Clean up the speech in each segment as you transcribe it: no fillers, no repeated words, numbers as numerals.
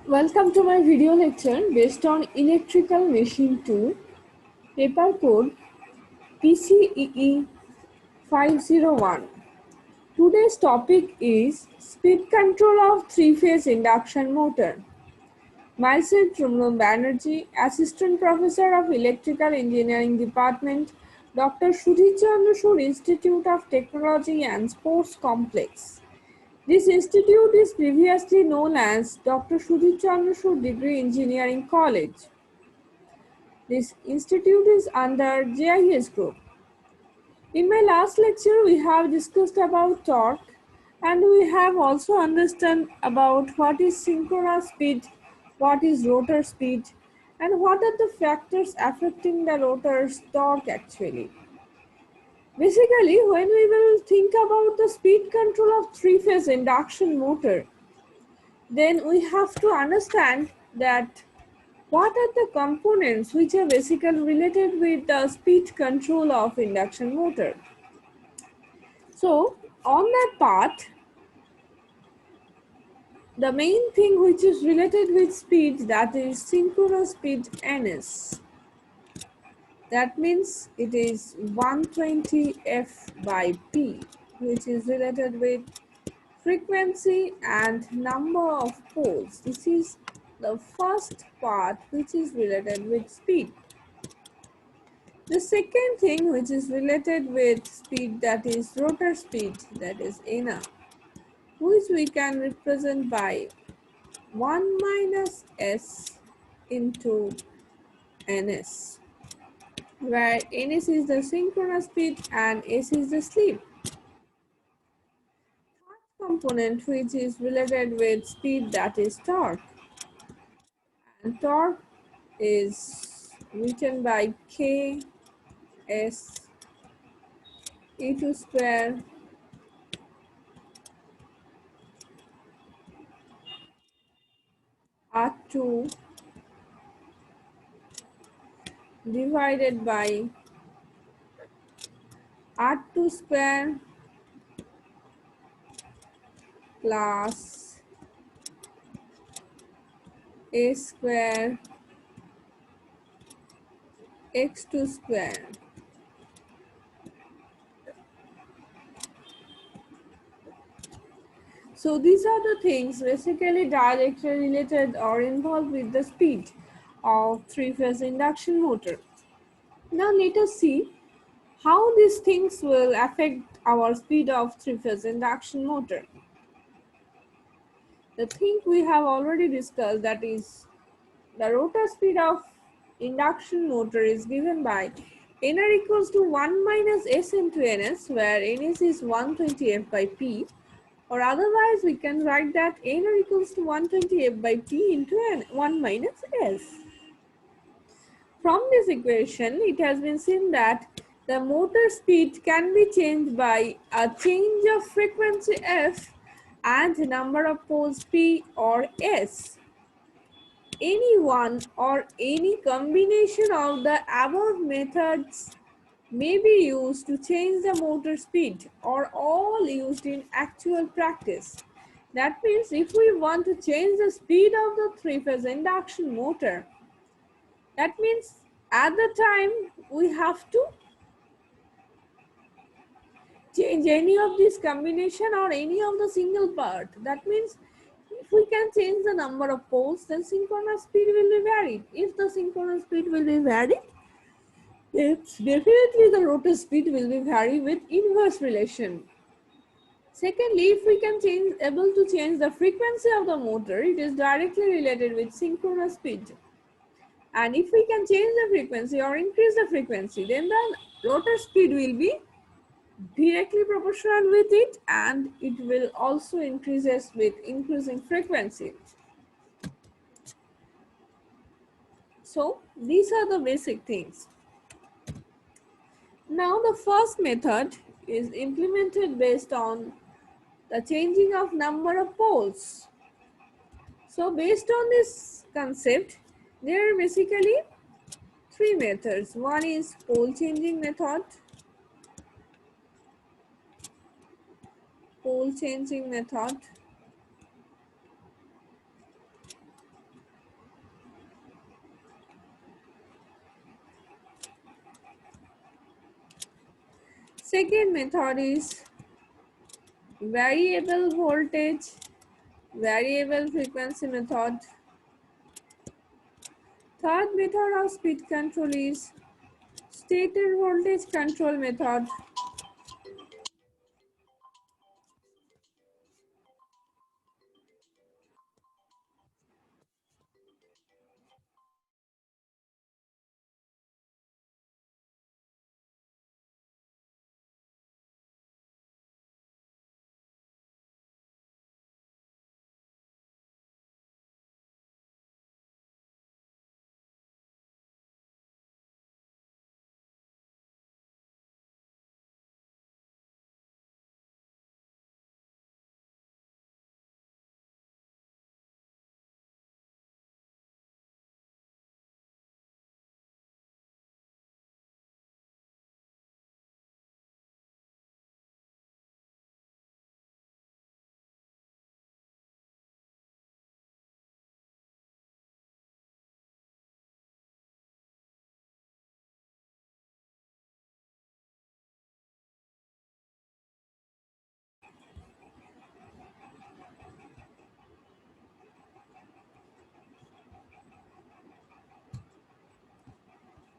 Welcome to my video lecture based on Electrical Machine 2, paper code PCEE 501. Today's topic is speed control of three-phase induction motor. Myself, Trumlum Banerjee, Assistant Professor of Electrical Engineering Department, Dr. Sudhir Chandra Sur Institute of Technology and Sports Complex. This institute is previously known as Dr. Sudhir Chandra Sur Degree Engineering College. This institute is under JIS Group. In my last lecture, we have discussed about torque and we have also understood about what is synchronous speed, what is rotor speed, and what are the factors affecting the rotor's torque actually. Basically, when we will think about the speed control of three-phase induction motor, then we have to understand that what are the components which are basically related with the speed control of induction motor. So on that part, the main thing which is related with speed, that is synchronous speed ns. That means it is 120 f by p, which is related with frequency and number of poles. This is the first part which is related with speed. The second thing which is related with speed, that is rotor speed, that is NR, which we can represent by 1 minus s into ns, where ns is the synchronous speed and s is the sleep. Third component which is related with speed, that is torque. And torque is written by k s e2 square r2 divided by r2 square plus a square x2 square. So these are the things basically directly related or involved with the speed of three-phase induction motor. Now let us see how these things will affect our speed of three-phase induction motor. The thing we have already discussed, that is the rotor speed of induction motor, is given by NR equals to 1 minus S into NS, where NS is 120 F by P, or otherwise we can write that NR equals to 120 F by P into 1 minus S. From this equation, it has been seen that the motor speed can be changed by a change of frequency F and number of poles P or S. Any one or any combination of the above methods may be used to change the motor speed, or all used in actual practice. That means if we want to change the speed of the three-phase induction motor, that means at the time we have to change any of this combination or any of the single part. That means if we can change the number of poles, then synchronous speed will be varied. If the synchronous speed will be varied, it's definitely the rotor speed will be varied with inverse relation. Secondly, if we can able to change the frequency of the motor, it is directly related with synchronous speed. And if we can change the frequency or increase the frequency, then the rotor speed will be directly proportional with it, and it will also increases with increasing frequency. So these are the basic things. Now the first method is implemented based on the changing of number of poles. So based on this concept, there are basically three methods. One is pole changing method, pole changing method. Second method is variable voltage, variable frequency method. Third method of speed control is stator voltage control method.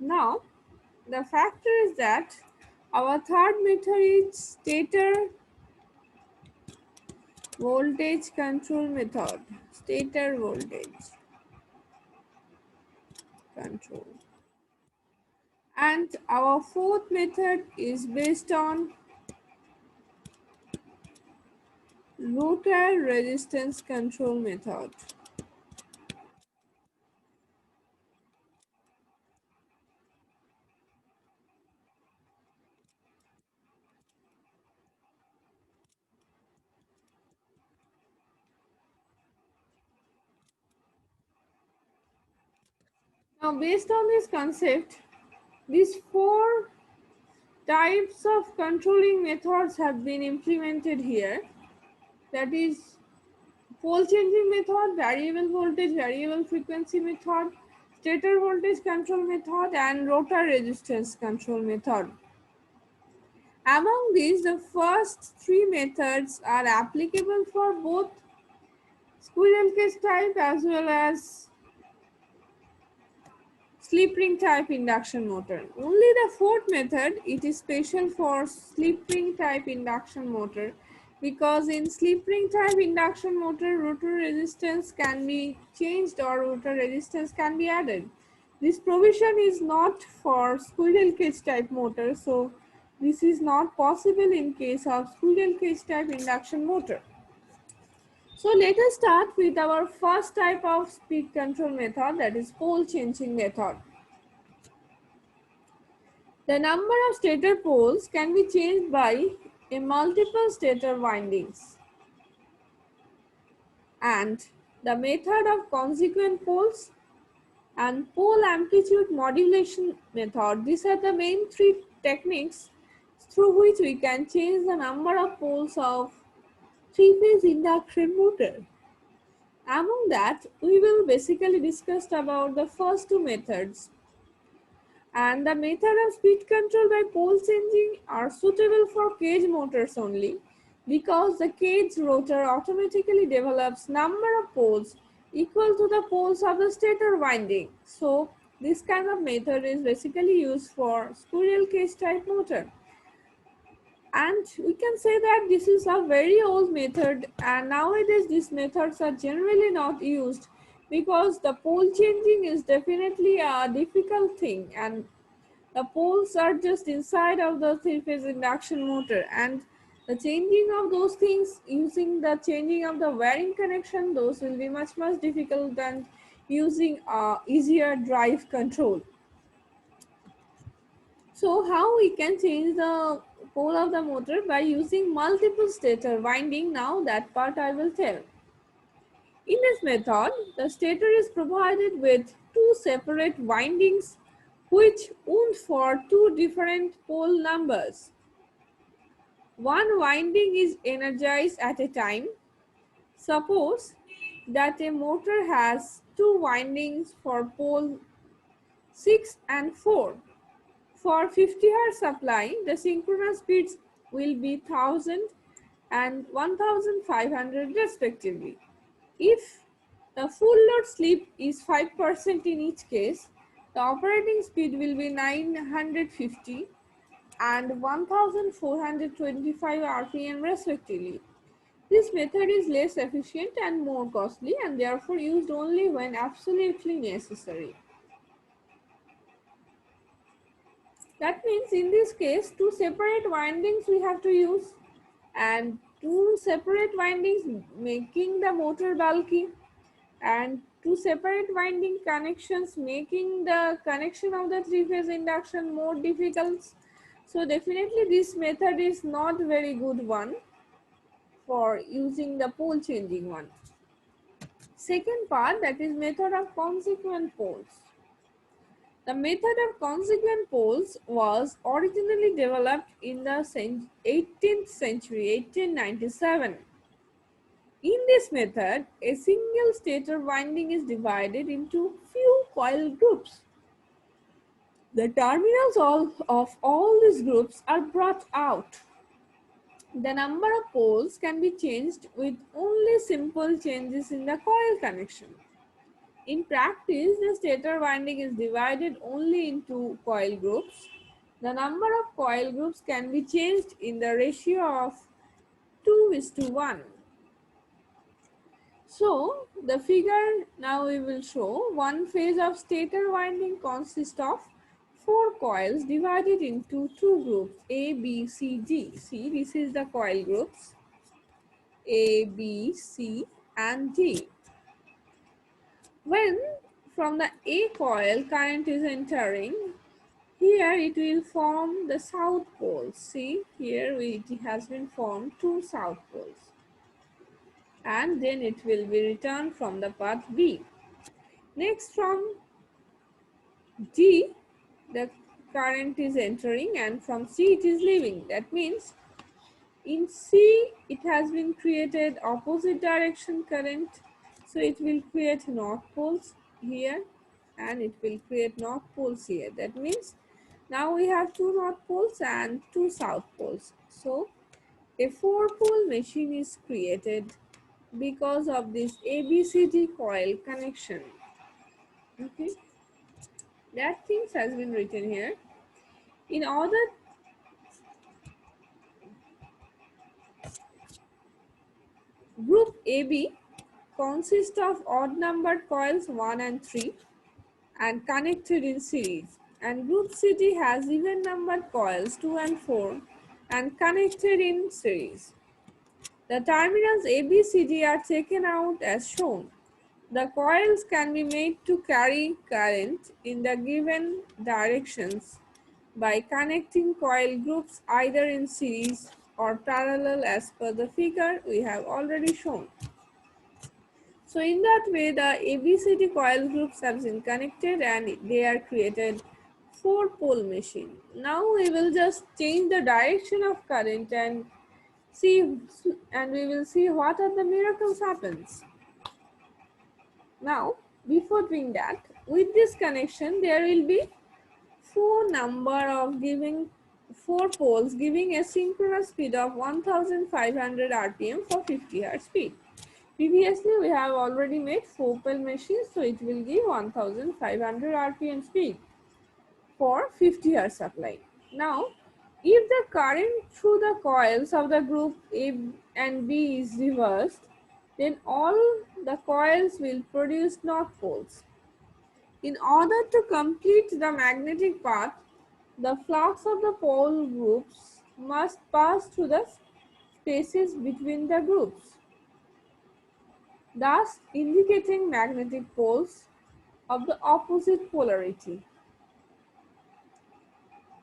Now, the factor is that our third method is stator voltage control method. Stator voltage control. And our fourth method is based on rotor resistance control method. Now, based on this concept, these four types of controlling methods have been implemented here. That is pole changing method, variable voltage, variable frequency method, stator voltage control method, and rotor resistance control method. Among these, the first three methods are applicable for both squirrel cage type as well as slip ring type induction motor. Only the fourth method, it is special for slip ring type induction motor, because in slip ring type induction motor, rotor resistance can be changed or rotor resistance can be added. This provision is not for squirrel cage type motor, so this is not possible in case of squirrel cage type induction motor. So let us start with our first type of speed control method, that is pole changing method. The number of stator poles can be changed by a multiple stator windings, and the method of consequent poles and pole amplitude modulation method. These are the main three techniques through which we can change the number of poles of three-phase induction motor. Among that, we will basically discuss about the first two methods. And the method of speed control by pole changing are suitable for cage motors only, because the cage rotor automatically develops number of poles equal to the poles of the stator winding. So this kind of method is basically used for squirrel cage type motor. And we can say that this is a very old method, and nowadays these methods are generally not used because the pole changing is definitely a difficult thing, and the poles are just inside of the three-phase induction motor, and the changing of those things using the changing of the wiring connection, those will be much difficult than using easier drive control. So how we can change the pole of the motor? By using multiple stator winding. Now that part I will tell. In this method, the stator is provided with two separate windings which wound for two different pole numbers. One winding is energized at a time. Suppose that a motor has two windings for pole 6 and 4. For 50 Hz supply, the synchronous speeds will be 1000 and 1500 respectively. If the full load slip is 5% in each case, the operating speed will be 950 and 1425 RPM respectively. This method is less efficient and more costly and therefore used only when absolutely necessary. That means in this case, two separate windings we have to use, and two separate windings making the motor bulky, and two separate winding connections making the connection of the three-phase induction more difficult. So definitely this method is not very good one for using the pole changing one. Second part, that is method of consequent poles. The method of consequent poles was originally developed in the 18th century, 1897. In this method, a single stator winding is divided into few coil groups. The terminals of all these groups are brought out. The number of poles can be changed with only simple changes in the coil connection. In practice, the stator winding is divided only into coil groups. The number of coil groups can be changed in the ratio of 2:1. So, the figure now we will show one phase of stator winding consists of 4 coils divided into 2 groups A, B, C, D. See, this is the coil groups A, B, C and D. When from the A coil current is entering, here it will form the south poles. See, here it has been formed 2 south poles. And then it will be returned from the path B. Next, from D, the current is entering and from C it is leaving. That means in C it has been created opposite direction current. So it will create north poles here and it will create north poles here. That means now we have 2 north poles and 2 south poles. So a 4-pole machine is created because of this ABCD coil connection. Okay, that things has been written here. In order group AB consists of odd numbered coils 1 and 3 and connected in series, and group CD has even numbered coils 2 and 4 and connected in series. The terminals ABCD are taken out as shown. The coils can be made to carry current in the given directions by connecting coil groups either in series or parallel as per the figure we have already shown. So in that way, the ABCD coil groups have been connected and they are created 4-pole machine. Now we will just change the direction of current and we will see what are the miracles happens. Now, before doing that, with this connection, there will be 4 poles giving a synchronous speed of 1500 RPM for 50 Hz speed. Previously, we have already made 4-pole machines, so it will give 1500 RPM speed for 50 Hz supply. Now, if the current through the coils of the group A and B is reversed, then all the coils will produce north poles. In order to complete the magnetic path, the flux of the pole groups must pass through the spaces between the groups, thus indicating magnetic poles of the opposite polarity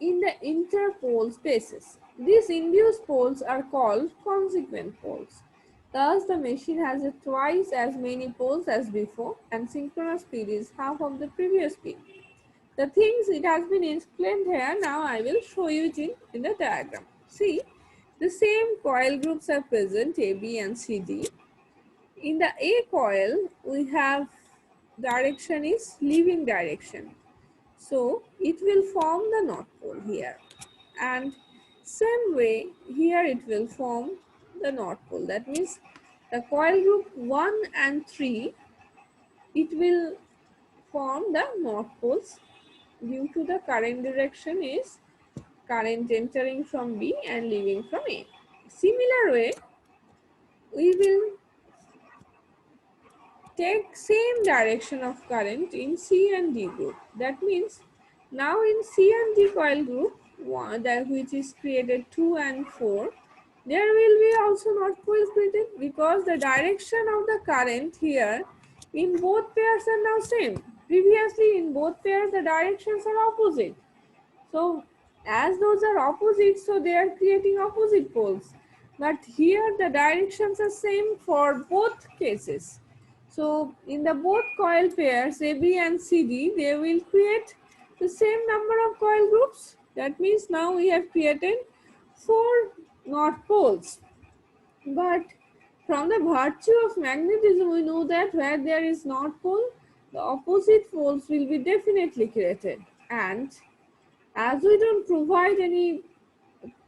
in the interpole spaces. These induced poles are called consequent poles. Thus, the machine has twice as many poles as before and synchronous speed is half of the previous speed. The things it has been explained here, now I will show you it in the diagram. See, the same coil groups are present, A, B and C, D. In the A coil, we have direction is leaving direction. So it will form the north pole here, and same way here it will form the north pole. That means the coil group 1 and 3, it will form the north poles due to the current direction is current entering from B and leaving from A. Similar way, we will take same direction of current in C and D group. That means now in C and D coil group, that which is created 2 and 4, there will be also north poles created because the direction of the current here in both pairs are now same. Previously in both pairs the directions are opposite. So as those are opposite, so they are creating opposite poles. But here the directions are same for both cases. So in the both coil pairs AB and CD, they will create the same number of coil groups. That means now we have created 4 north poles. But from the virtue of magnetism, we know that where there is north pole, the opposite poles will be definitely created. And as we don't provide any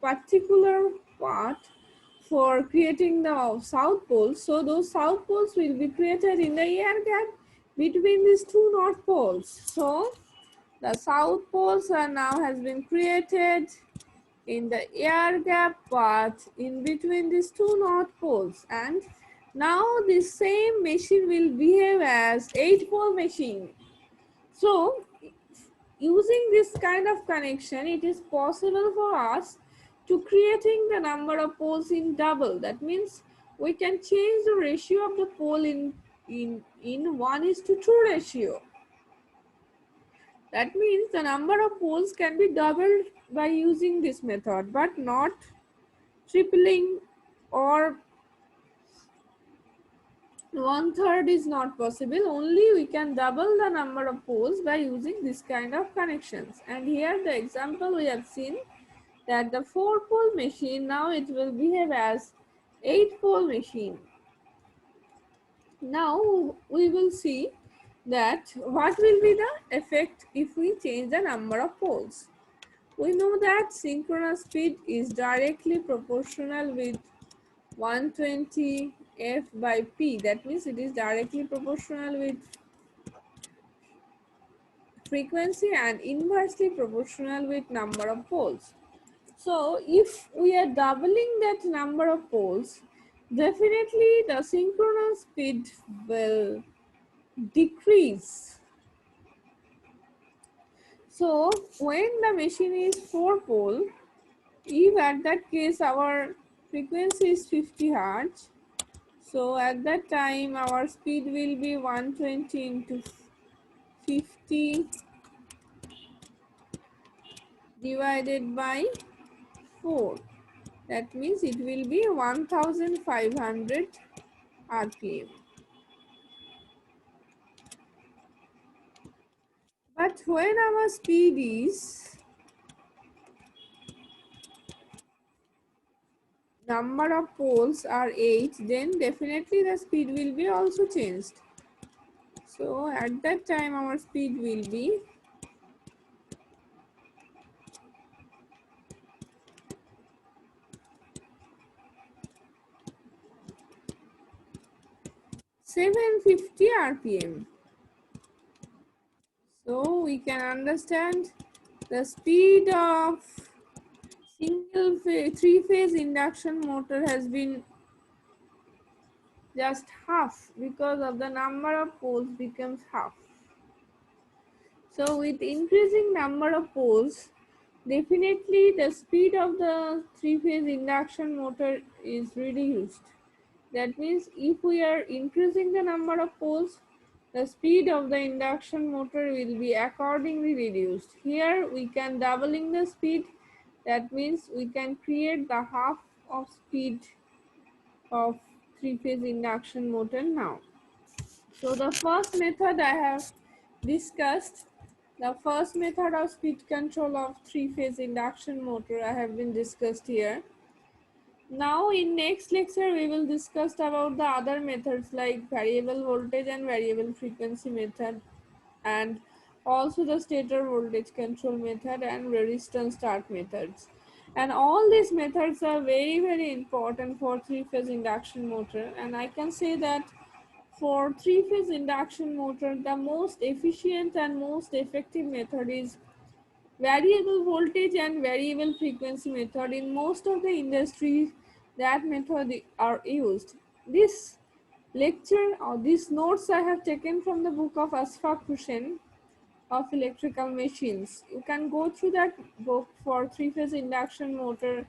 particular part for creating the south poles, so those south poles will be created in the air gap between these two north poles. So the south poles are now has been created in the air gap part in between these two north poles, and now this same machine will behave as 8-pole machine. So using this kind of connection, it is possible for us to creating the number of poles in double. That means we can change the ratio of the pole in 1:2 ratio. That means the number of poles can be doubled by using this method, but not tripling or 1/3 is not possible. Only we can double the number of poles by using this kind of connections. And here the example we have seen that the 4-pole machine, now it will behave as 8-pole machine. Now we will see that what will be the effect if we change the number of poles. We know that synchronous speed is directly proportional with 120 F by P. That means it is directly proportional with frequency and inversely proportional with number of poles. So if we are doubling that number of poles, definitely the synchronous speed will decrease. So when the machine is 4-pole, if at that case our frequency is 50 Hz, so at that time our speed will be 120 into 50 divided by 4. That means it will be 1500 RPM. But when our speed is number of poles are 8, then definitely the speed will be also changed. So at that time our speed will be 750 RPM. So we can understand the speed of single phase, 3-phase induction motor has been just half because of the number of poles becomes half. So with increasing number of poles, definitely the speed of the 3-phase induction motor is reduced. That means if we are increasing the number of poles, the speed of the induction motor will be accordingly reduced. Here we can doubling the speed. That means we can create the half of speed of 3-phase induction motor now. So the first method I have discussed, the first method of speed control of 3-phase induction motor I have been discussed here. Now in next lecture we will discuss about the other methods like variable voltage and variable frequency method, and also the stator voltage control method and resistance start methods. And all these methods are very important for three-phase induction motor, and I can say that for three-phase induction motor the most efficient and most effective method is variable voltage and variable frequency method. In most of the industries that method are used. This lecture or these notes I have taken from the book of Asfaq Hussain of electrical machines. You can go through that book for three-phase induction motor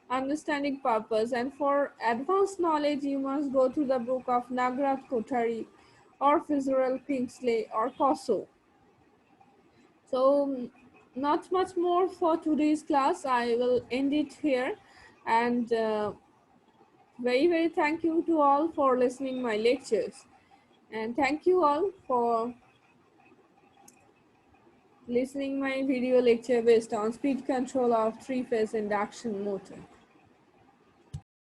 understanding purpose, and for advanced knowledge you must go through the book of Nagraj Kothari or Fitzgerald Kingsley or Koso. So not much more for today's class. I will end it here, and very thank you to all for listening my lectures, and thank you all for listening my video lecture based on speed control of three-phase induction motor.